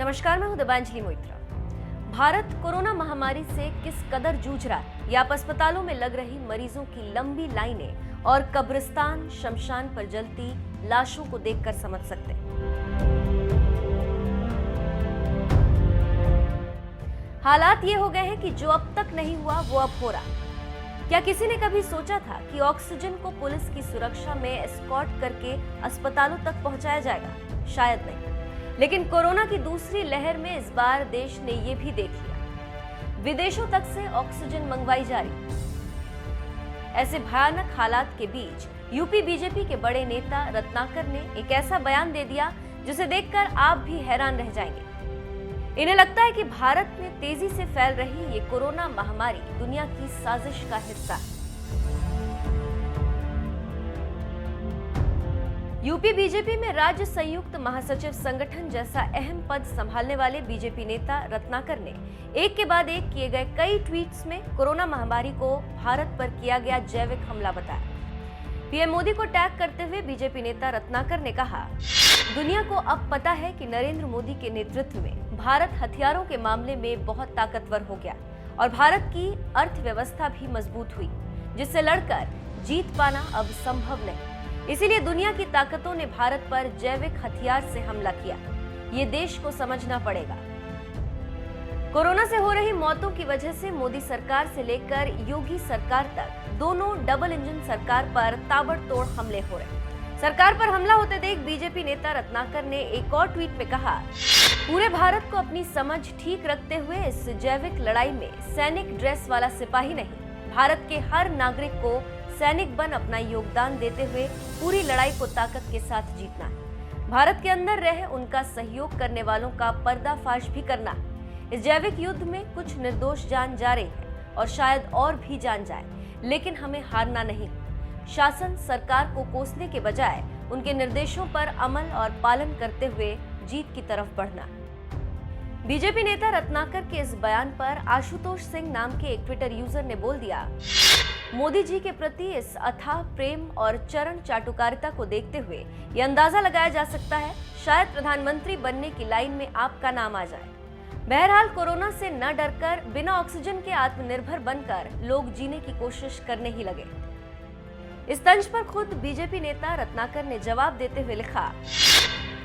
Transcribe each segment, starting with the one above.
नमस्कार, मैं हूं दिव्यांजलि मोइत्रा। भारत कोरोना महामारी से किस कदर जूझ रहा है, या आप अस्पतालों में लग रही मरीजों की लंबी लाइनें और कब्रिस्तान शमशान पर जलती लाशों को देखकर समझ सकते हैं। हालात ये हो गए हैं कि जो अब तक नहीं हुआ वो अब हो रहा। क्या किसी ने कभी सोचा था कि ऑक्सीजन को पुलिस की सुरक्षा में एस्कॉर्ट करके अस्पतालों तक पहुंचाया जाएगा? शायद नहीं। लेकिन कोरोना की दूसरी लहर में इस बार देश ने ये भी देख लिया, विदेशों तक से ऑक्सीजन मंगवाई जा रही। ऐसे भयानक हालात के बीच यूपी बीजेपी के बड़े नेता रत्नाकर ने एक ऐसा बयान दे दिया जिसे देखकर आप भी हैरान रह जाएंगे। इन्हें लगता है कि भारत में तेजी से फैल रही ये कोरोना महामारी दुनिया की साजिश का हिस्सा है। यूपी बीजेपी में राज्य संयुक्त महासचिव संगठन जैसा अहम पद संभालने वाले बीजेपी नेता रत्नाकर ने एक के बाद एक किए गए कई ट्वीट्स में कोरोना महामारी को भारत पर किया गया जैविक हमला बताया। पीएम मोदी को टैग करते हुए बीजेपी नेता रत्नाकर ने कहा, दुनिया को अब पता है कि नरेंद्र मोदी के नेतृत्व में भारत हथियारों के मामले में बहुत ताकतवर हो गया और भारत की अर्थव्यवस्था भी मजबूत हुई, जिससे लड़कर जीत पाना अब संभव नहीं। इसीलिए दुनिया की ताकतों ने भारत पर जैविक हथियार से हमला किया। ये देश को समझना पड़ेगा। कोरोना से हो रही मौतों की वजह से मोदी सरकार से लेकर योगी सरकार तक दोनों डबल इंजन सरकार पर ताबड़तोड़ हमले हो रहे। सरकार पर हमला होते देख बीजेपी नेता रत्नाकर ने एक और ट्वीट में कहा, पूरे भारत को अपनी समझ ठीक रखते हुए इस जैविक लड़ाई में सैनिक ड्रेस वाला सिपाही नहीं, भारत के हर नागरिक को सैनिक बन अपना योगदान देते हुए पूरी लड़ाई को ताकत के साथ जीतना है। भारत के अंदर रहे उनका सहयोग करने वालों का पर्दाफाश भी करना है। इस जैविक युद्ध में कुछ निर्दोष जान जा रही है और शायद और भी जान जाए, लेकिन हमें हारना नहीं। शासन सरकार को कोसने के बजाय उनके निर्देशों पर अमल और पालन करते हुए जीत की तरफ बढ़ना। बीजेपी नेता रत्नाकर के इस बयान पर आशुतोष सिंह नाम के एक ट्विटर यूजर ने बोल दिया, मोदी जी के प्रति इस अथाह प्रेम और चरण चाटुकारिता को देखते हुए ये अंदाजा लगाया जा सकता है शायद प्रधानमंत्री बनने की लाइन में आपका नाम आ जाए। बहरहाल कोरोना से न डरकर बिना ऑक्सीजन के आत्मनिर्भर बनकर लोग जीने की कोशिश करने ही लगे। इस तंज पर खुद बीजेपी नेता रत्नाकर ने जवाब देते हुए लिखा,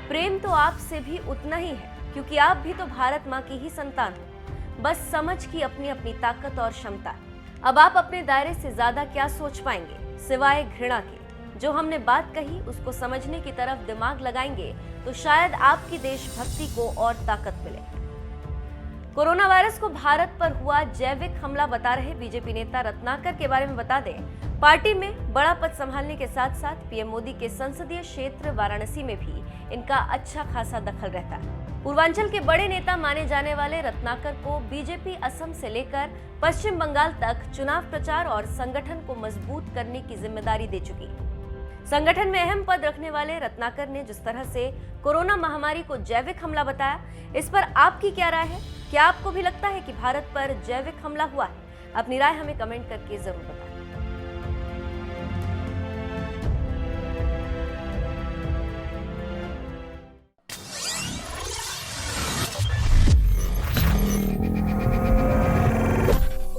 प्रेम तो आपसे भी उतना ही है, क्योंकि आप भी तो भारत माँ की ही संतान हो। बस समझ की अपनी अपनी ताकत और क्षमता। अब आप अपने दायरे से ज्यादा क्या सोच पाएंगे सिवाय घृणा के। जो हमने बात कही उसको समझने की तरफ दिमाग लगाएंगे तो शायद आपकी देशभक्ति को और ताकत मिले। कोरोना वायरस को भारत पर हुआ जैविक हमला बता रहे बीजेपी नेता रत्नाकर के बारे में बता दें, पार्टी में बड़ा पद संभालने के साथ साथ पीएम मोदी के संसदीय क्षेत्र वाराणसी में भी इनका अच्छा खासा दखल रहता है। पूर्वांचल के बड़े नेता माने जाने वाले रत्नाकर को बीजेपी असम से लेकर पश्चिम बंगाल तक चुनाव प्रचार और संगठन को मजबूत करने की जिम्मेदारी दे चुकी। संगठन में अहम पद रखने वाले रत्नाकर ने जिस तरह से कोरोना महामारी को जैविक हमला बताया, इस पर आपकी क्या राय है? क्या आपको भी लगता है कि भारत पर जैविक हमला हुआ है? अपनी राय हमें कमेंट करके जरूर बताएं।